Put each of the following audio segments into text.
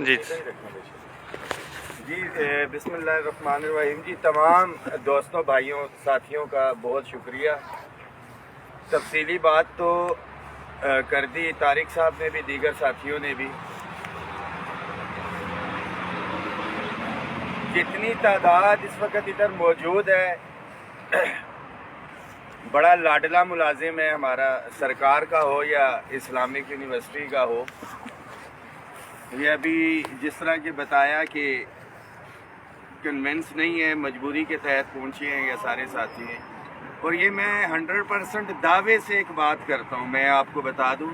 جی بسم اللہ الرحمن الرحیم جی، تمام دوستوں بھائیوں ساتھیوں کا بہت شکریہ۔ تفصیلی بات تو کر دی طارق صاحب نے بھی، دیگر ساتھیوں نے بھی۔ جتنی تعداد اس وقت ادھر موجود ہے، بڑا لاڈلا ملازم ہے ہمارا، سرکار کا ہو یا اسلامک یونیورسٹی کا ہو۔ یہ ابھی جس طرح کہ بتایا کہ کنونس نہیں ہے، مجبوری کے تحت پہنچے ہیں یہ سارے ساتھی ہیں، اور یہ میں 100% دعوے سے ایک بات کرتا ہوں۔ میں آپ کو بتا دوں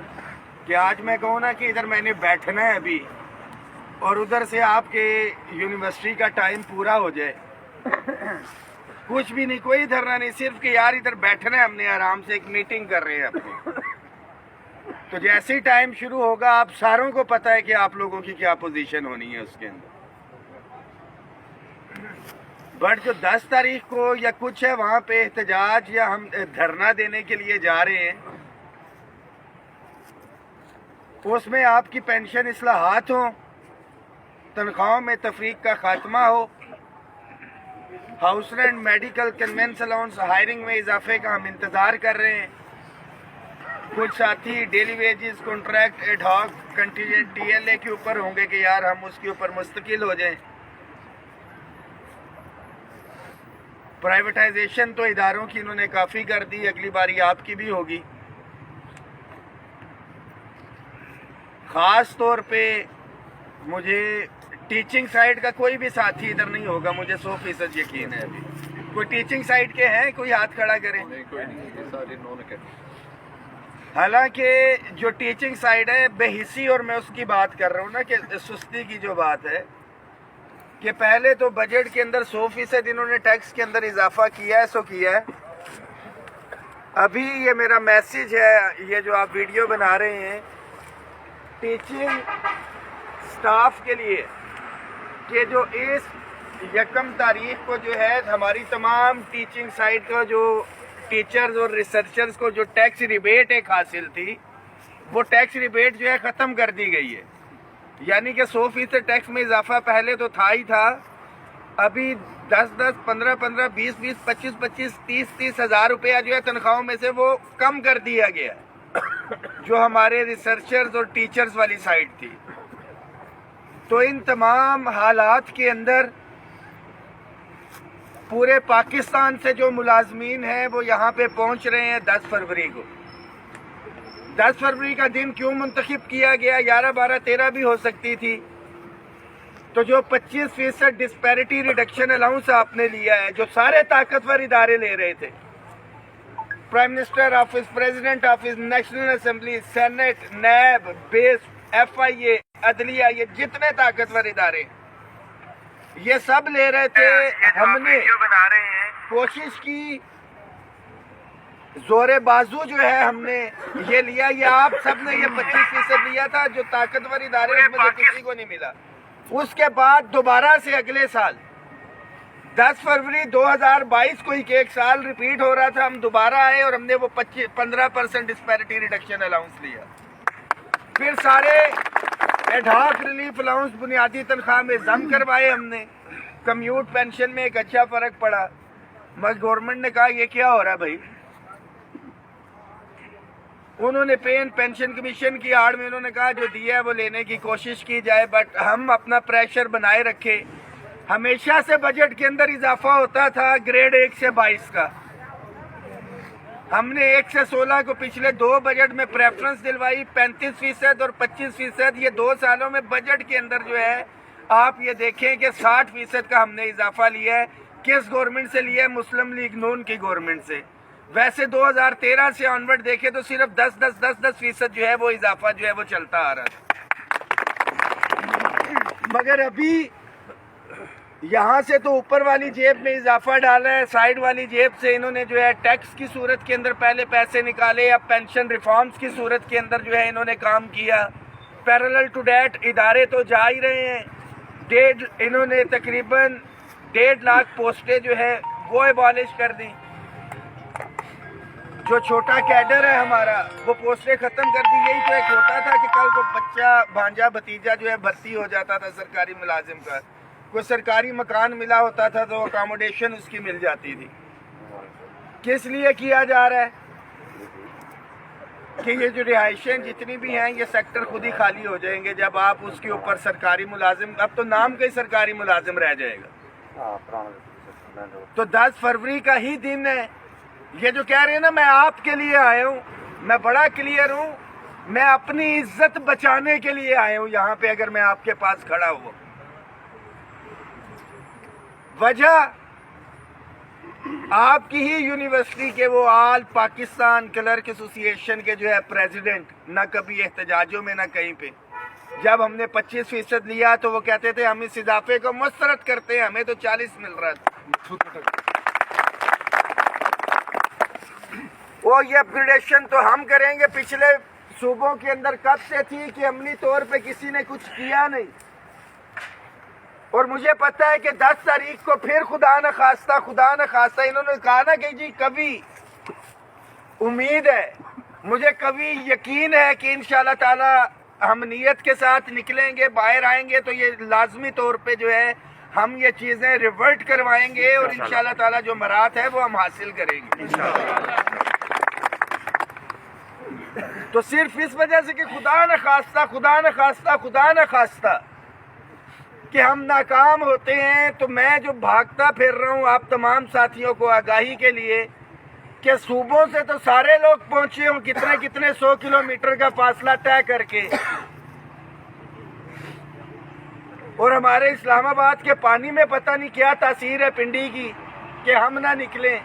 کہ آج میں کہوں نا کہ ادھر میں نے بیٹھنا ہے ابھی، اور ادھر سے آپ کے یونیورسٹی کا ٹائم پورا ہو جائے، کچھ بھی نہیں، کوئی دھرنا نہیں، صرف کہ یار ادھر بیٹھنا ہے، ہم نے آرام سے ایک میٹنگ کر رہے ہیں اپنی۔ تو جیسے ہی ٹائم شروع ہوگا، آپ ساروں کو پتہ ہے کہ آپ لوگوں کی کیا پوزیشن ہونی ہے اس کے اندر۔ بٹ جو 10 تاریخ کو یا کچھ ہے وہاں پہ احتجاج یا ہم دھرنا دینے کے لیے جا رہے ہیں، اس میں آپ کی پینشن اصلاحات ہوں، تنخواہوں میں تفریق کا خاتمہ ہو، house rent, medical, conveyance allowance, hiring میں اضافے کا ہم انتظار کر رہے ہیں۔ کچھ ساتھی daily wages, contract, ad hoc, contingent, T L A کے اوپر ہوں گے کہ یار ہم اس کے اوپر مستقل ہو جائیں۔ پرائیویٹائزیشن تو اداروں کی انہوں نے کافی کر دی، اگلی باری آپ کی بھی ہوگی۔ خاص طور پہ مجھے ٹیچنگ سائٹ کا کوئی بھی ساتھی ادھر نہیں ہوگا، مجھے 100% یقین ہے۔ ابھی کوئی ٹیچنگ سائٹ کے ہیں؟ کوئی ہاتھ کھڑا کریں۔ حالانکہ جو ٹیچنگ سائٹ ہے بے حسی، اور میں اس کی بات کر رہا ہوں نا کہ سستی کی جو بات ہے، کہ پہلے تو بجٹ کے اندر 100% انہوں نے ٹیکس کے اندر اضافہ کیا ہے، سو کیا ہے۔ ابھی یہ میرا میسیج ہے، یہ جو آپ ویڈیو بنا رہے ہیں ٹیچنگ سٹاف کے لیے، کہ جو اس 1 تاریخ کو جو ہے ہماری تمام ٹیچنگ سائٹ کا جو ٹیچرز اور ریسرچرز کو جو ٹیکس ریبیٹ ایک حاصل تھی، وہ ٹیکس ریبیٹ جو ہے ختم کر دی گئی ہے۔ یعنی کہ 100% ٹیکس میں اضافہ پہلے تو تھا ہی تھا، ابھی 10-10، 15-15، 20-20، 25-25، 30-30 ہزار روپیہ جو ہے تنخواہوں میں سے وہ کم کر دیا گیا، جو ہمارے ریسرچرز اور ٹیچرز والی سائٹ تھی۔ تو ان تمام حالات کے اندر پورے پاکستان سے جو ملازمین ہیں وہ یہاں پہ پہنچ رہے ہیں 10 فروری کو۔ 10 فروری کا دن کیوں منتخب کیا گیا؟ 11، 12، 13 بھی ہو سکتی تھی۔ تو جو 25% ڈسپیرٹی ریڈکشن الاؤنس آپ نے لیا ہے، جو سارے طاقتور ادارے لے رہے تھے، prime minister office, president office, national assembly, senate, NAB, بیس، FIA، عدلیہ، یہ جتنے طاقتور ادارے یہ سب لے رہے تھے۔ ہم نے کوشش کی، زور بازو جو ہے ہم نے یہ لیا، یہ آپ سب نے یہ 25% لیا تھا، جو طاقتور ادارے اس میں سے کسی کو نہیں ملا۔ اس کے بعد دوبارہ سے اگلے سال 10 فروری 2022 کو ایک سال ریپیٹ ہو رہا تھا، ہم دوبارہ آئے اور ہم نے وہ 15% ڈسپیرٹی ریڈکشن الاؤنس لیا۔ پھر سارے ایڈ ہاک ریلیف الاؤنس بنیادی تنخواہ میں ضم کروائے ہم نے۔ کمیوٹ پینشن میں ایک اچھا فرق پڑا، مگر گورنمنٹ نے کہا یہ کیا ہو رہا ہے بھائی؟ انہوں نے پینشن کمیشن کی آڑ میں انہوں نے کہا جو دیا ہے وہ لینے کی کوشش کی جائے، بٹ ہم اپنا پریشر بنائے رکھے۔ ہمیشہ سے بجٹ کے اندر اضافہ ہوتا تھا گریڈ 1 سے 22 کا، ہم نے 1 سے 16 کو پچھلے 2 بجٹ میں پریفرنس دلوائی، 35% اور 25%۔ یہ 2 سالوں میں بجٹ کے اندر جو ہے آپ یہ دیکھیں کہ 60% کا ہم نے اضافہ لیا ہے۔ کس گورنمنٹ سے لیا ہے؟ مسلم لیگ نون کی گورنمنٹ سے۔ ویسے 2013 سے آنورڈ دیکھیں تو صرف 10% جو ہے وہ اضافہ جو ہے وہ چلتا آ رہا تھا، مگر ابھی یہاں سے تو اوپر والی جیب میں اضافہ ڈالا ہے، سائیڈ والی جیب سے انہوں نے جو ہے ٹیکس کی صورت کے اندر پہلے پیسے نکالے، اب پینشن ریفارمز کی صورت کے اندر جو ہے انہوں نے کام کیا۔ پیرلل ٹو ڈیٹ ادارے تو جا ہی رہے ہیں، انہوں نے تقریباً 1.5 لاکھ پوسٹیں جو ہے وہ ایبالش کر دیں۔ جو چھوٹا کیڈر ہے ہمارا وہ پوسٹیں ختم کر دی. یہی تو ایک ہوتا تھا کہ کل کو بچہ بھانجا بھتیجا جو ہے بھرتی ہو جاتا تھا سرکاری ملازم کا, کوئی سرکاری مکان ملا ہوتا تھا تو اکاموڈیشن اس کی مل جاتی تھی. کس لیے کیا جا رہا ہے کہ یہ جو رہائشیں جتنی بھی ہیں یہ سیکٹر خود ہی خالی ہو جائیں گے جب آپ اس کے اوپر سرکاری ملازم, اب تو نام کا ہی سرکاری ملازم رہ جائے گا. تو 10 فروری کا ہی دن ہے. یہ جو کہہ رہے ہیں نا میں آپ کے لیے آیا ہوں, میں بڑا کلیئر ہوں, میں اپنی عزت بچانے کے لیے آیا ہوں یہاں پہ. اگر میں آپ کے پاس کھڑا ہوا, وجہ آپ کی ہی یونیورسٹی کے وہ آل پاکستان کلرک ایسوسی ایشن کے جو ہے پریزیڈنٹ, نہ کبھی احتجاجوں میں نہ کہیں پہ, جب ہم نے 25% لیا تو وہ کہتے تھے ہم اس اضافے کو مسترد کرتے ہیں, ہمیں تو 40 مل رہا تھا. وہ یہ اپگریڈیشن تو ہم کریں گے. پچھلے صوبوں کے اندر کب سے تھی کہ عملی طور پہ کسی نے کچھ کیا نہیں, اور مجھے پتا ہے کہ 10 تاریخ کو پھر خدا نخواستہ انہوں نے کہا نا کہ جی کبھی امید ہے, مجھے کبھی یقین ہے کہ انشاءاللہ تعالی ہم نیت کے ساتھ نکلیں گے, باہر آئیں گے تو یہ لازمی طور پہ جو ہے ہم یہ چیزیں ریورٹ کروائیں گے اور انشاءاللہ تعالی جو مراد ہے وہ ہم حاصل کریں گے تو صرف اس وجہ سے کہ خدا نخواستہ کہ ہم ناکام ہوتے ہیں, تو میں جو بھاگتا پھر رہا ہوں آپ تمام ساتھیوں کو آگاہی کے لیے کہ صوبوں سے تو سارے لوگ پہنچے ہوں کتنے 100 کلومیٹر کا فاصلہ طے کر کے, اور ہمارے اسلام آباد کے پانی میں پتہ نہیں کیا تاثیر ہے پنڈی کی کہ ہم نہ نکلیں.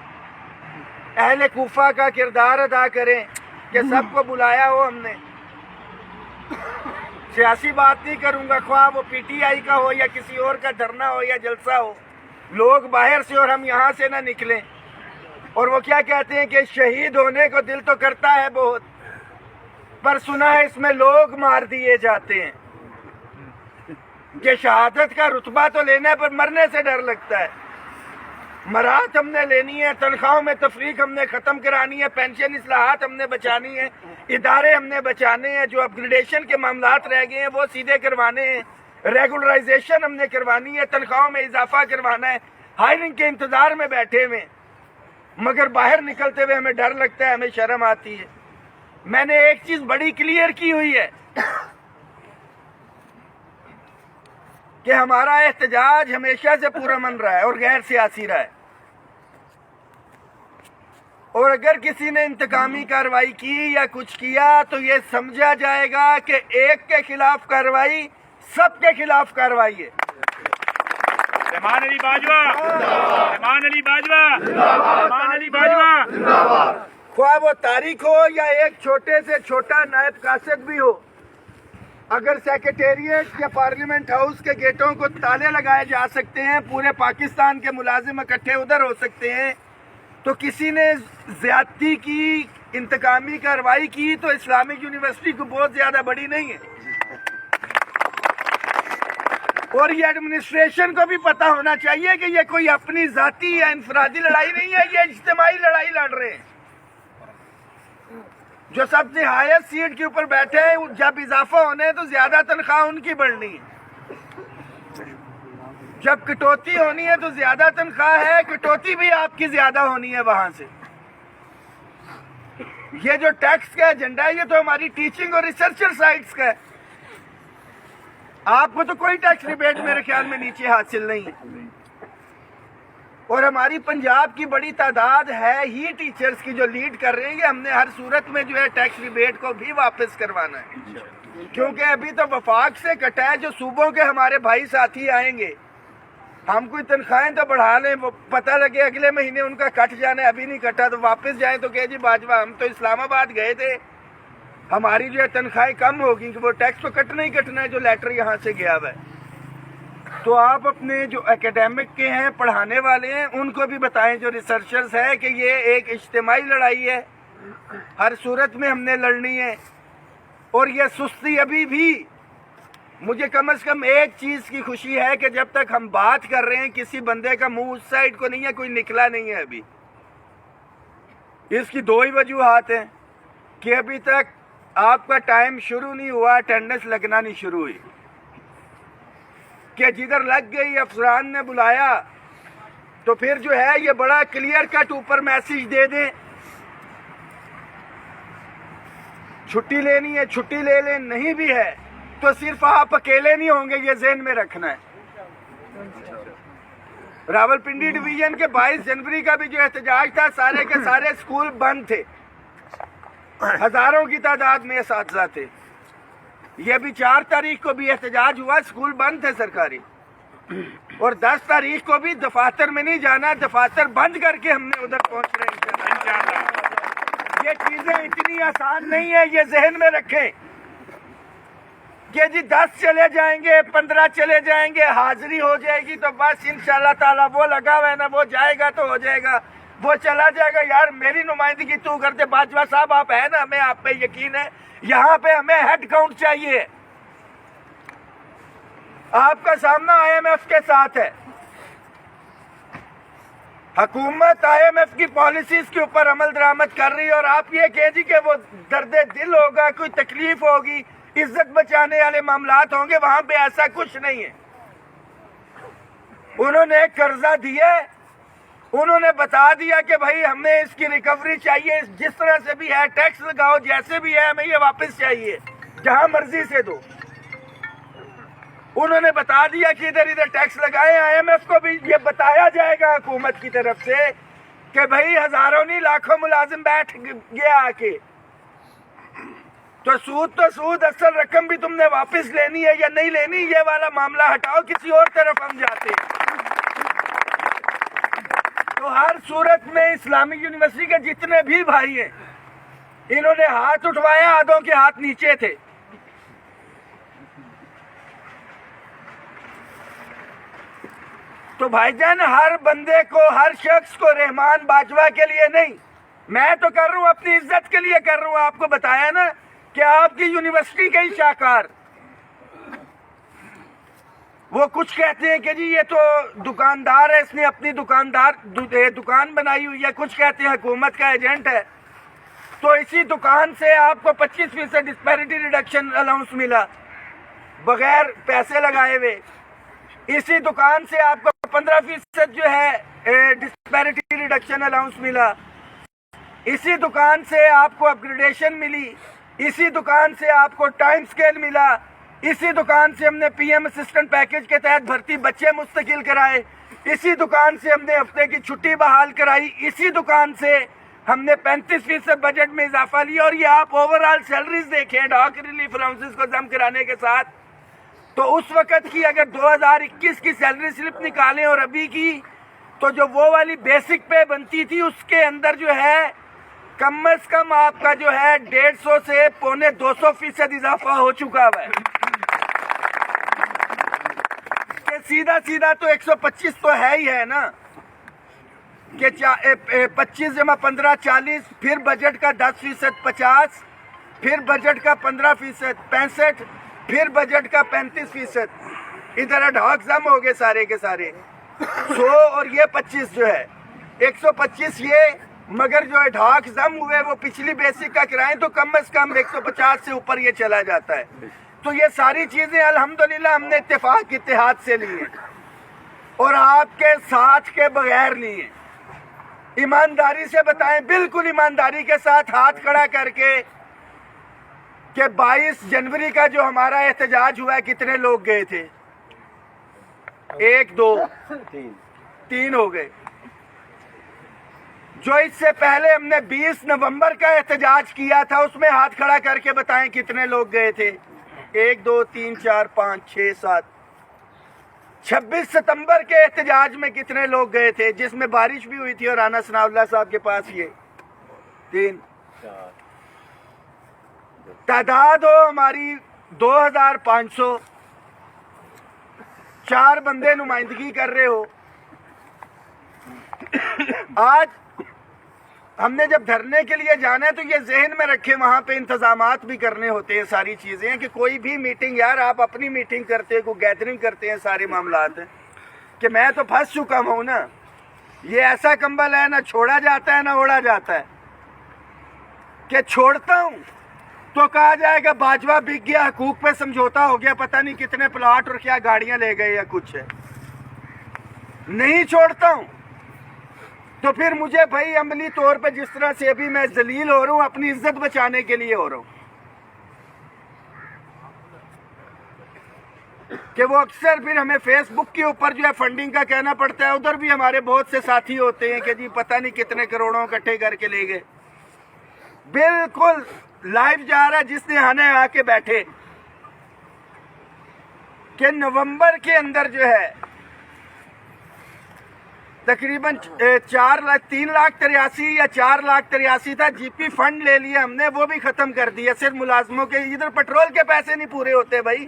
اہل کوفہ کا کردار ادا کریں کہ سب کو بلایا ہو ہم نے. سیاسی بات نہیں کروں گا, خواہ وہ پی ٹی آئی کا ہو یا کسی اور کا دھرنا ہو یا جلسہ ہو, لوگ باہر سے اور ہم یہاں سے نہ نکلیں. اور وہ کیا کہتے ہیں کہ شہید ہونے کو دل تو کرتا ہے بہت, پر سنا ہے اس میں لوگ مار دیے جاتے ہیں. کہ شہادت کا رتبہ تو لینا پر مرنے سے ڈر لگتا ہے. مراد ہم نے لینی ہے, تنخواہوں میں تفریق ہم نے ختم کرانی ہے, پینشن اصلاحات ہم نے بچانی ہے, ادارے ہم نے بچانے ہیں, جو اپگریڈیشن کے معاملات رہ گئے ہیں وہ سیدھے کروانے ہیں, ریگولرائزیشن ہم نے کروانی ہے, تنخواہوں میں اضافہ کروانا ہے. ہائرنگ کے انتظار میں بیٹھے ہوئے مگر باہر نکلتے ہوئے ہمیں ڈر لگتا ہے, ہمیں شرم آتی ہے. میں نے ایک چیز بڑی کلیئر کی ہوئی ہے کہ ہمارا احتجاج ہمیشہ سے پورا من رہا ہے اور غیر سیاسی رہا ہے, اور اگر کسی نے انتقامی کارروائی کی یا کچھ کیا تو یہ سمجھا جائے گا کہ ایک کے خلاف کارروائی سب کے خلاف کارروائی ہے. رحمان علی باجوہ، رحمان علی باجوہ، رحمان علی باجوہ. خواہ وہ تاریخ ہو یا ایک چھوٹے سے چھوٹا نائب قاصد بھی ہو, اگر سیکریٹریٹ یا پارلیمنٹ ہاؤس کے گیٹوں کو تالے لگائے جا سکتے ہیں, پورے پاکستان کے ملازم اکٹھے ادھر ہو سکتے ہیں, تو کسی نے زیادتی کی, انتقامی کارروائی کی تو اسلامک یونیورسٹی کو بہت زیادہ بڑی نہیں ہے. اور یہ ایڈمنسٹریشن کو بھی پتا ہونا چاہیے کہ یہ کوئی اپنی ذاتی یا انفرادی لڑائی نہیں ہے, یہ اجتماعی لڑائی لڑ رہے ہیں. جو سب سے ہائیسٹ سیٹ کے اوپر بیٹھے ہیں, جب اضافہ ہونے تو زیادہ تنخواہ ان کی بڑھنی ہے, جب کٹوتی ہونی ہے تو زیادہ تنخواہ ہے, کٹوتی بھی آپ کی زیادہ ہونی ہے وہاں سے. یہ جو ٹیکس کا ایجنڈا ہے یہ تو ہماری ٹیچنگ اور ریسرچر سائٹس کا ہے. آپ کو تو کوئی ٹیکس ریبیٹ میرے خیال میں نیچے حاصل نہیں ہے, اور ہماری پنجاب کی بڑی تعداد ہے ہی ٹیچرز کی جو لیڈ کر رہے ہیں. ہم نے ہر صورت میں جو ہے ٹیکس ریبیٹ کو بھی واپس کروانا ہے, کیونکہ ابھی تو وفاق سے کٹا ہے. جو صوبوں کے ہمارے بھائی ساتھی آئیں گے, ہم کوئی تنخواہیں تو بڑھا لیں, وہ پتہ لگے اگلے مہینے ان کا کٹ جانا ہے, ابھی نہیں کٹا تو واپس جائیں تو کہ جی باجوہ ہم تو اسلام آباد گئے تھے, ہماری جو ہے تنخواہیں کم ہوگی, کہ وہ ٹیکس تو کٹنا ہی کٹنا ہے جو لیٹر یہاں سے گیا ہوا ہے. تو آپ اپنے جو اکیڈیمک کے ہیں, پڑھانے والے ہیں, ان کو بھی بتائیں, جو ریسرچرز ہیں, کہ یہ ایک اجتماعی لڑائی ہے, ہر صورت میں ہم نے لڑنی ہے. اور یہ سستی ابھی بھی, مجھے کم از کم ایک چیز کی خوشی ہے کہ جب تک ہم بات کر رہے ہیں کسی بندے کا منہ اس سائڈ کو نہیں ہے, کوئی نکلا نہیں ہے ابھی. اس کی دو ہی وجوہات ہیں کہ ابھی تک آپ کا ٹائم شروع نہیں ہوا، اٹینڈنس لگنا نہیں شروع ہوئی، کہ جدھر لگ گئی افسران نے بلایا تو پھر جو ہے یہ بڑا کلیئر کٹ اوپر میسج دے دیں چھٹی لینی ہے چھٹی لے لیں، نہیں بھی ہے تو صرف آپ اکیلے نہیں ہوں گے، یہ ذہن میں رکھنا ہے۔ راولپنڈی ڈویژن کے 22 جنوری کا بھی جو احتجاج تھا، سارے کے سارے اسکول بند تھے، ہزاروں کی تعداد میں اساتذہ تھے۔ یہ بھی 4 تاریخ کو بھی احتجاج ہوا، اسکول بند تھے سرکاری، اور 10 تاریخ کو بھی دفاتر میں نہیں جانا، دفاتر بند کر کے ہم نے ادھر پہنچ رہے ہیں انشاءاللہ۔ یہ چیزیں اتنی آسان نہیں ہیں، یہ ذہن میں رکھیں کہ جی 10 چلے جائیں گے، 15 چلے جائیں گے، حاضری ہو جائے گی تو بس انشاءاللہ تعالیٰ وہ لگا ہوا ہے نا، وہ جائے گا تو ہو جائے گا، وہ چلا جائے گا۔ یار میری نمائندگی تو کرتے، باجوہ صاحب آپ ہیں نا، ہمیں آپ پہ یقین ہے، یہاں پہ ہمیں ہیڈ کاؤنٹ چاہیے۔ آپ کا سامنا آئی ایم ایف کے ساتھ ہے، حکومت آئی ایم ایف کی پالیسیز کے اوپر عمل درآمد کر رہی ہے، اور آپ یہ کہیں جی کہ وہ درد دل ہوگا، کوئی تکلیف ہوگی، عزت بچانے والے معاملات ہوں گے، وہاں پہ ایسا کچھ نہیں ہے۔ انہوں نے قرضہ دیا، انہوں نے بتا دیا کہ بھائی ہمیں اس کی ریکوری چاہیے، جس طرح سے بھی ہے ٹیکس لگاؤ، جیسے بھی ہے ہمیں یہ واپس چاہیے، جہاں مرضی سے دو۔ انہوں نے بتا دیا کہ ادھر ادھر ٹیکس لگائے، آئی ایم ایف کو بھی یہ بتایا جائے گا حکومت کی طرف سے کہ بھائی ہزاروں نہیں لاکھوں ملازم بیٹھ گیا آ کے، تو سود اصل رقم بھی تم نے واپس لینی ہے یا نہیں لینی، یہ والا معاملہ ہٹاؤ، کسی اور طرف ہم جاتے ہیں۔ تو ہر صورت میں اسلامی یونیورسٹی کے جتنے بھی بھائی ہیں، انہوں نے ہاتھ اٹھوایا، آدھوں کے ہاتھ نیچے تھے۔ تو بھائی جان ہر بندے کو، ہر شخص کو رحمان باجوہ کے لیے نہیں، میں تو کر رہا ہوں اپنی عزت کے لیے کر رہا ہوں۔ آپ کو بتایا نا کہ آپ کی یونیورسٹی کے ہی شاہکار، وہ کچھ کہتے ہیں کہ جی یہ تو دکاندار ہے، اس نے اپنی دکان بنائی ہوئی ہے، کچھ کہتے ہیں حکومت کا ایجنٹ ہے، تو اسی دکان سے آپ کو 25% ڈسپیرٹی ریڈکشن الاؤنس ملا بغیر پیسے لگائے ہوئے، اسی دکان سے آپ کو 15% جو ہے ڈسپیرٹی ریڈکشن الاؤنس ملا، اسی دکان سے آپ کو اپگریڈیشن ملی، اسی دکان سے آپ کو ٹائم سکیل ملا، اسی دکان سے ہم نے پی ایم اسسٹنٹ پیکج کے تحت بھرتی بچے مستقل کرائے، اسی دکان سے ہم نے ہفتے کی چھٹی بحال کرائی، اسی دکان سے ہم نے 35% بجٹ میں اضافہ لیا۔ اور یہ آپ اوورآل سیلریز دیکھیں ڈاک ریلیف الاؤنسز کو ضم کرانے کے ساتھ، تو اس وقت کی اگر 2021 کی سیلری سلپ نکالیں اور ابھی کی، تو جو وہ والی بیسک پے بنتی تھی اس کے اندر جو ہے کم از کم آپ کا جو ہے 150 سے 250% اضافہ ہو چکا ہے۔ سیدھا تو 125 تو ہے ہی ہے نا، کہ 25 جمع 15 40، پھر بجٹ کا 10% 50، پھر بجٹ کا 15% 65، پھر بجٹ کا 35%، ادھر اڈھاک ضم ہو گئے سارے کے سارے 100، اور یہ 25 جو ہے 125 یہ، مگر جو اڈھاک ضم ہوئے وہ پچھلی بیسک کا کرائیں تو کم از کم 150 سے اوپر یہ چلا جاتا ہے۔ تو یہ ساری چیزیں الحمدللہ ہم نے اتحاد سے لی ہیں، اور آپ کے ساتھ کے بغیر لی ہیں۔ ایمانداری سے بتائیں، بالکل ایمانداری کے ساتھ ہاتھ کھڑا کر کے، کہ 22 جنوری کا جو ہمارا احتجاج ہوا ہے کتنے لوگ گئے تھے؟ 1 2 3 ہو گئے۔ جو اس سے پہلے ہم نے 20 نومبر کا احتجاج کیا تھا، اس میں ہاتھ کھڑا کر کے بتائیں کتنے لوگ گئے تھے؟ 1 2 3 4 5 6 7۔ 26 ستمبر کے احتجاج میں کتنے لوگ گئے تھے، جس میں بارش بھی ہوئی تھی اور رانا ثناء اللہ صاحب کے پاس یہ 3 تعداد ہو ہماری 2500، 4 بندے نمائندگی کر رہے ہو۔ آج ہم نے جب دھرنے کے لیے جانا ہے تو یہ ذہن میں رکھے، وہاں پہ انتظامات بھی کرنے ہوتے ہیں، ساری چیزیں ہیں کہ کوئی بھی میٹنگ، یار آپ اپنی میٹنگ کرتے ہیں، کوئی گیدرنگ کرتے ہیں، سارے معاملات ہیں کہ میں تو پھنس چکا ہوں نا، یہ ایسا کمبل ہے نہ چھوڑا جاتا ہے نہ اوڑا جاتا ہے، کہ چھوڑتا ہوں تو کہا جائے گا باجوہ بک گیا, حقوق پہ سمجھوتا ہو گیا, پتہ نہیں کتنے پلاٹ اور کیا گاڑیاں لے گئے یا کچھ ہے. نہیں چھوڑتا ہوں تو پھر مجھے بھائی عملی طور پہ جس طرح سے ابھی میں ذلیل ہو رہا ہوں, اپنی عزت بچانے کے لیے ہو رہا ہوں کہ وہ اکثر پھر ہمیں فیس بک کے اوپر جو ہے فنڈنگ کا کہنا پڑتا ہے. ادھر بھی ہمارے بہت سے ساتھی ہوتے ہیں کہ جی پتہ نہیں کتنے کروڑوں اکٹھے کر کے لے گئے. بالکل لائیو جا رہا ہے, جس نے آنے آ کے بیٹھے کہ نومبر کے اندر جو ہے تقریباً 3,83,000 یا 4,83,000 تھا, جی پی فنڈ لے لیا ہم نے, وہ بھی ختم کر دیا. صرف ملازموں کے, ادھر پیٹرول کے پیسے نہیں پورے ہوتے بھائی.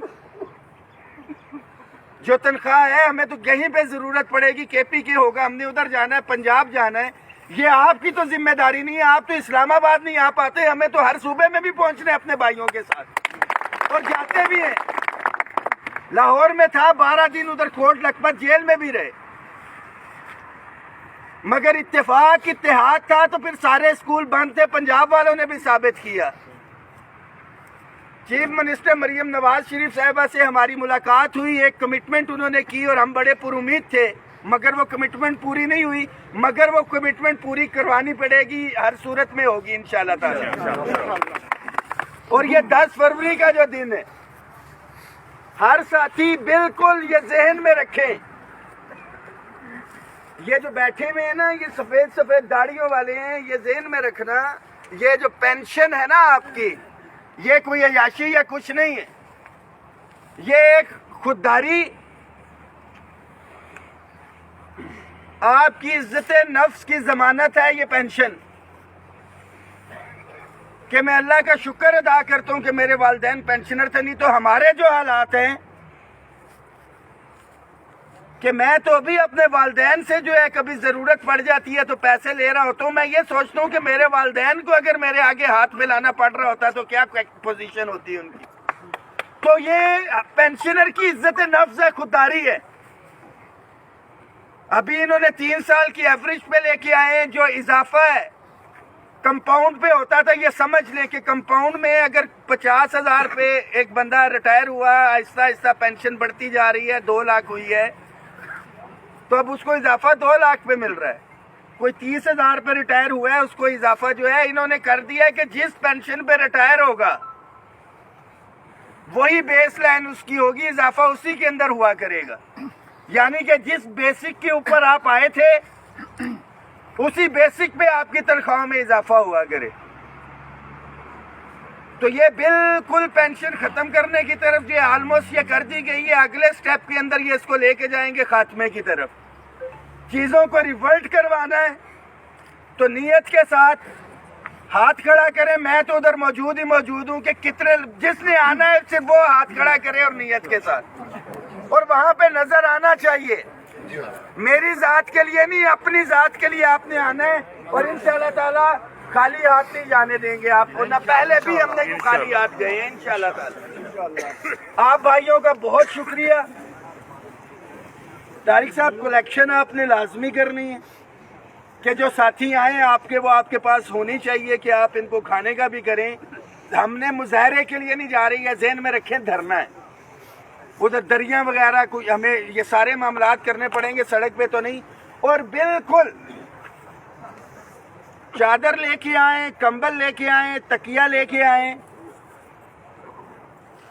جو تنخواہ ہے ہمیں تو کہیں پہ ضرورت پڑے گی, کے پی کے ہوگا, ہم نے ادھر جانا ہے, پنجاب جانا ہے. یہ آپ کی تو ذمہ داری نہیں ہے, آپ تو اسلام آباد نہیں آ پاتے, ہمیں تو ہر صوبے میں بھی پہنچنا ہے اپنے بھائیوں کے ساتھ, اور جاتے بھی ہیں. لاہور میں تھا 12 دن, ادھر کوٹ لکھپت جیل میں بھی رہے, مگر اتفاق اتحاد تھا تو پھر سارے اسکول بند تھے. پنجاب والوں نے بھی ثابت کیا. چیف منسٹر مریم نواز شریف صاحبہ سے ہماری ملاقات ہوئی, ایک کمٹمنٹ انہوں نے کی اور ہم بڑے پر امید تھے, مگر وہ کمٹمنٹ پوری نہیں ہوئی. مگر وہ کمٹمنٹ پوری کروانی پڑے گی, ہر صورت میں ہوگی انشاءاللہ تعالی. اور یہ 10 فروری کا جو دن ہے, ہر ساتھی بالکل یہ ذہن میں رکھیں, یہ جو بیٹھے ہوئے ہیں نا, یہ سفید سفید داڑھیوں والے ہیں, یہ ذہن میں رکھنا, یہ جو پینشن ہے نا آپ کی, یہ کوئی عیاشی یا کچھ نہیں ہے, یہ ایک خودداری, آپ کی عزت نفس کی ضمانت ہے یہ پینشن. کہ میں اللہ کا شکر ادا کرتا ہوں کہ میرے والدین پینشنر تھے, نہیں تو ہمارے جو حالات ہیں کہ میں تو ابھی اپنے والدین سے جو ہے کبھی ضرورت پڑ جاتی ہے تو پیسے لے رہا ہوتا ہوں. میں یہ سوچتا ہوں کہ میرے والدین کو اگر میرے آگے ہاتھ پھیلانا پڑ رہا ہوتا تو کیا پوزیشن ہوتی ہے ان کی. تو یہ پینشنر کی عزت نفس ہے, خودداری ہے. ابھی انہوں نے 3 سال کی ایوریج پہ لے کے آئے ہیں, جو اضافہ ہے کمپاؤنڈ پہ ہوتا تھا. یہ سمجھ لیں کہ کمپاؤنڈ میں اگر 50,000 پہ ایک بندہ ریٹائر ہوا, آہستہ آہستہ پینشن بڑھتی جا رہی ہے, 2 لاکھ ہوئی ہے, تو اب اس کو اضافہ 2 لاکھ پہ مل رہا ہے. کوئی 30,000 پہ ریٹائر ہوا ہے, اس کو اضافہ جو ہے انہوں نے کر دیا ہے کہ جس پینشن پہ ریٹائر ہوگا وہی بیس لائن اس کی ہوگی, اضافہ اسی کے اندر ہوا کرے گا. یعنی کہ جس بیسک کے اوپر آپ آئے تھے اسی بیسک پہ آپ کی تنخواہ میں اضافہ ہوا کرے. تو یہ بالکل پینشن ختم کرنے کی طرف جو آلموسٹ یہ کر دی گئی ہے. اگلے سٹیپ کے اندر یہ اس کو لے کے جائیں گے خاتمے کی طرف. چیزوں کو ریورٹ کروانا ہے تو نیت کے ساتھ ہاتھ کھڑا کریں. میں تو ادھر موجود ہوں کہ کتنے, جس نے آنا ہے صرف وہ ہاتھ کھڑا کرے اور نیت کے ساتھ, اور وہاں پہ نظر آنا چاہیے. میری ذات کے لیے نہیں, اپنی ذات کے لیے آپ نے آنا ہے, اور انشاءاللہ تعالی خالی ہاتھ نہیں جانے دیں گے آپ کو. نہ پہلے بھی ہم نے خالی ہاتھ گئے ہیں انشاءاللہ تعالی. آپ بھائیوں کا بہت شکریہ. طارق صاحب, کلیکشن آپ نے لازمی کرنی ہے کہ جو ساتھی آئیں آپ کے, وہ آپ کے پاس ہونی چاہیے کہ آپ ان کو کھانے کا بھی کریں. ہم نے مظاہرے کے لیے نہیں جا رہی ہے, ذہن میں رکھیں دھرنا ہے. ادھر دریاں وغیرہ کوئی ہمیں یہ سارے معاملات کرنے پڑیں گے, سڑک پہ تو نہیں. اور بالکل چادر لے کے آئیں, کمبل لے کے آئیں, تکیہ لے کے آئیں,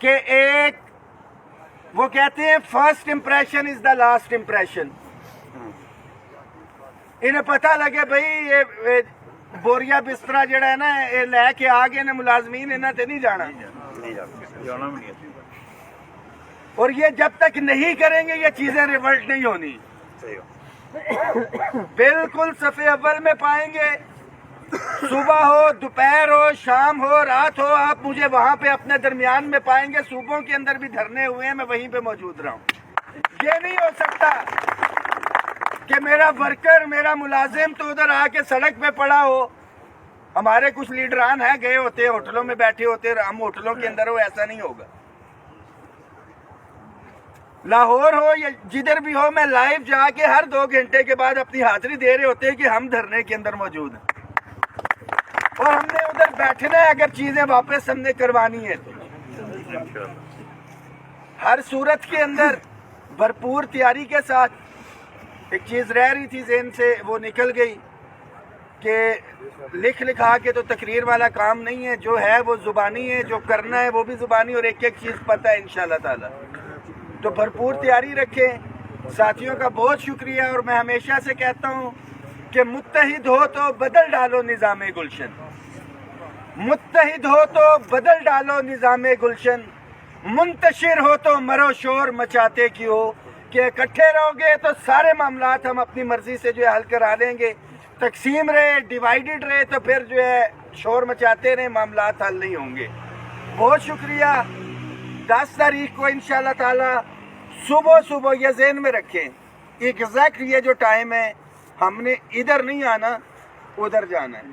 کہ ایک وہ کہتے ہیں first impression is the last impression. انہیں پتہ لگے بھئی یہ بوریا بسترا جڑا ہے نا یہ لے کے آگے نے ملازمین انہاں تے نہیں جانا, اور یہ جب تک نہیں کریں گے یہ چیزیں ریورٹ نہیں ہونی. بالکل صفحے اول میں پائیں گے, صبح ہو, دوپہر ہو, شام ہو, رات ہو, آپ مجھے وہاں پہ اپنے درمیان میں پائیں گے. صوبوں کے اندر بھی دھرنے ہوئے ہیں, میں وہیں پہ موجود رہا ہوں. یہ نہیں ہو سکتا کہ میرا ورکر, میرا ملازم تو ادھر آ کے سڑک پہ پڑا ہو. ہمارے کچھ لیڈران ہیں گئے ہوتے, ہوٹلوں میں بیٹھے ہوتے, ہم ہوٹلوں کے اندر ہو, ایسا نہیں ہوگا. لاہور ہو یا جدھر بھی ہو, میں لائیو جا کے ہر 2 گھنٹے کے بعد اپنی حاضری دے رہے ہوتے ہیں کہ ہم دھرنے کے اندر موجود ہیں. اور ہم نے ادھر بیٹھنا ہے اگر چیزیں واپس ہم نے کروانی ہے تو ہر صورت کے اندر بھرپور تیاری کے ساتھ. ایک چیز رہ رہی تھی ذہن سے وہ نکل گئی کہ لکھ لکھا کے تو تقریر والا کام نہیں ہے, جو ہے وہ زبانی ہے, جو کرنا ہے وہ بھی زبانی, اور ایک ایک چیز پتہ ہے انشاءاللہ تعالی. تو بھرپور تیاری رکھیں. ساتھیوں کا بہت شکریہ, اور میں ہمیشہ سے کہتا ہوں کہ متحد ہو تو بدل ڈالو نظام گلشن, متحد ہو تو بدل ڈالو نظام گلشن, منتشر ہو تو مرو شور مچاتے کیوں, کہ اکٹھے رہو گے تو سارے معاملات ہم اپنی مرضی سے جو ہے حل کرا لیں گے. تقسیم رہے, ڈیوائیڈڈ رہے تو پھر جو ہے شور مچاتے رہے, معاملات حل نہیں ہوں گے. بہت شکریہ. 10 تاریخ کو انشاءاللہ تعالی صبح یہ ذہن میں رکھیں, ایگزیکٹ یہ جو ٹائم ہے, ہم نے ادھر نہیں آنا, ادھر جانا ہے.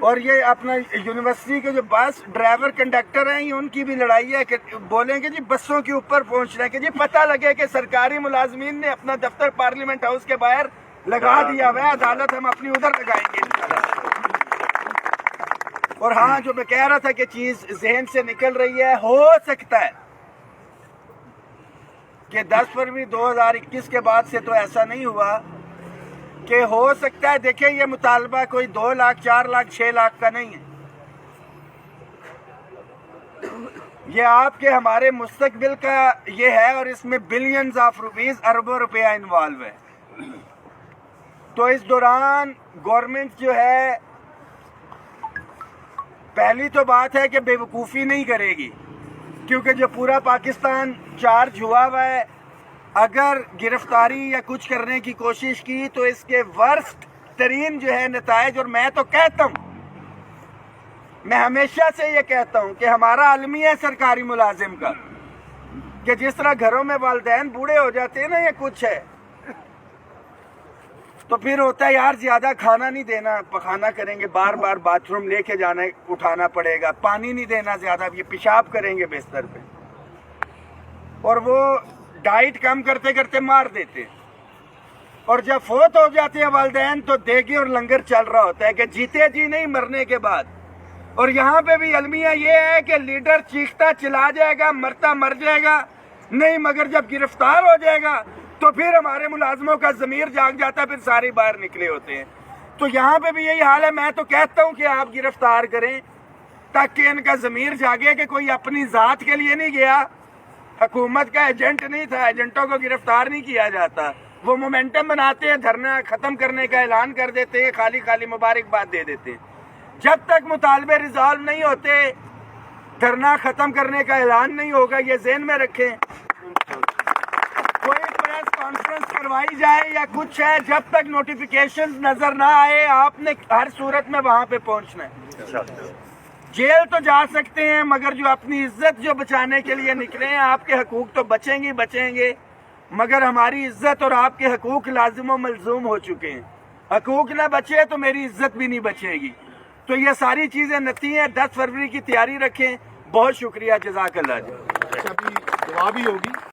اور یہ اپنا یونیورسٹی کے جو بس ڈرائیور کنڈکٹر ہیں, ان کی بھی لڑائی ہے کہ بولیں کہ جی بسوں کے اوپر پہنچنا ہے, کہ جی پتہ لگے کہ سرکاری ملازمین نے اپنا دفتر پارلیمنٹ ہاؤس کے باہر لگا دیا ہوا ہے, عدالت ہم اپنی ادھر لگائیں گے انشاءاللہ. اور ہاں, جو میں کہہ رہا تھا کہ چیز ذہن سے نکل رہی ہے, ہو سکتا ہے کہ 10 فروری 2021 کے بعد سے تو ایسا نہیں ہوا, کہ ہو سکتا ہے, دیکھیں یہ مطالبہ کوئی 2 لاکھ 4 لاکھ 6 لاکھ کا نہیں ہے, یہ آپ کے ہمارے مستقبل کا یہ ہے, اور اس میں بلینز آف روپیز, اربوں روپیہ انوالو ہے. تو اس دوران گورنمنٹ جو ہے, پہلی تو بات ہے کہ بے وقوفی نہیں کرے گی, کیونکہ جو پورا پاکستان چارج ہوا ہوا ہے, اگر گرفتاری یا کچھ کرنے کی کوشش کی تو اس کے ورسٹ ترین جو ہے نتائج. اور میں تو کہتا ہوں, میں ہمیشہ سے یہ کہتا ہوں کہ ہمارا المیہ ہے سرکاری ملازم کا, کہ جس طرح گھروں میں والدین بوڑھے ہو جاتے ہیں نا, یہ کچھ ہے تو پھر ہوتا ہے یار زیادہ کھانا نہیں دینا, پخانا کریں گے, بار بار باتھ روم لے کے جانا اٹھانا پڑے گا, پانی نہیں دینا زیادہ, یہ پیشاب کریں گے بستر پہ, اور وہ ڈائٹ کم کرتے کرتے مار دیتے ہیں. اور جب فوت ہو جاتے ہیں والدین تو دیگی اور لنگر چل رہا ہوتا ہے, کہ جیتے جی نہیں مرنے کے بعد. اور یہاں پہ بھی المیہ یہ ہے کہ لیڈر چیختا چلا جائے گا, مرتا مر جائے گا نہیں, مگر جب گرفتار ہو جائے گا تو پھر ہمارے ملازموں کا ضمیر جاگ جاتا ہے, پھر سارے باہر نکلے ہوتے ہیں. تو یہاں پہ بھی یہی حال ہے. میں تو کہتا ہوں کہ آپ گرفتار کریں تاکہ ان کا ضمیر جاگے کہ کوئی اپنی ذات کے لیے نہیں گیا, حکومت کا ایجنٹ نہیں تھا, ایجنٹوں کو گرفتار نہیں کیا جاتا. وہ مومنٹم بناتے ہیں, دھرنا ختم کرنے کا اعلان کر دیتے ہیں, خالی خالی مبارکباد دے دیتے ہیں. جب تک مطالبے ریزالو نہیں ہوتے, دھرنا ختم کرنے کا اعلان نہیں ہوگا, یہ ذہن میں رکھیں. کوئی پریس کانفرنس کروائی جائے یا کچھ ہے, جب تک نوٹیفیکیشن نظر نہ آئے آپ نے ہر صورت میں وہاں پہ پہنچنا ہے. جیل تو جا سکتے ہیں, مگر جو اپنی عزت جو بچانے کے لیے نکلے ہیں, آپ کے حقوق تو بچیں گے, مگر ہماری عزت اور آپ کے حقوق لازم و ملزوم ہو چکے ہیں. حقوق نہ بچے تو میری عزت بھی نہیں بچے گی. تو یہ ساری چیزیں نتی ہیں. 10 فروری کی تیاری رکھیں. بہت شکریہ, جزاک اللہ. دعا بھی ہوگی.